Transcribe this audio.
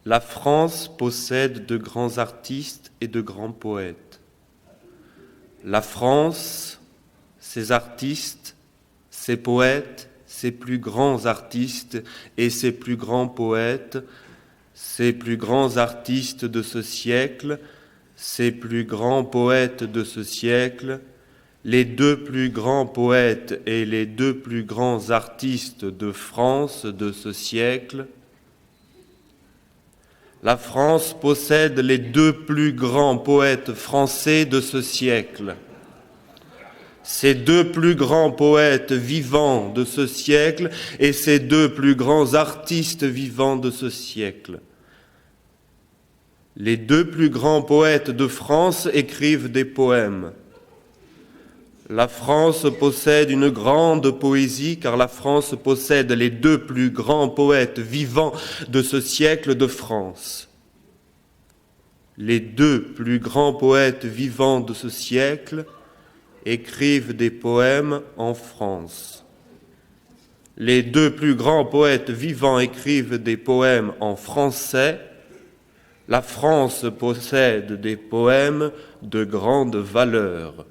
La France possède de grands artistes et de grands poètes. La France, ses artistes, ses poètes, ses plus grands artistes et ses plus grands poètes, ses plus grands artistes de ce siècle, ses plus grands poètes de ce siècle, les deux plus grands poètes et les deux plus grands artistes de France de ce siècle. La France possède les deux plus grands poètes français de ce siècle. Ces deux plus grands poètes vivants de ce siècle et ces deux plus grands artistes vivants de ce siècle. Les deux plus grands poètes de France écrivent des poèmes. La France possède une grande poésie car la France possède les deux plus grands poètes vivants de ce siècle de France. Les deux plus grands poètes vivants de ce siècle écrivent des poèmes en France. Les deux plus grands poètes vivants écrivent des poèmes en français. La France possède des poèmes de grande valeur.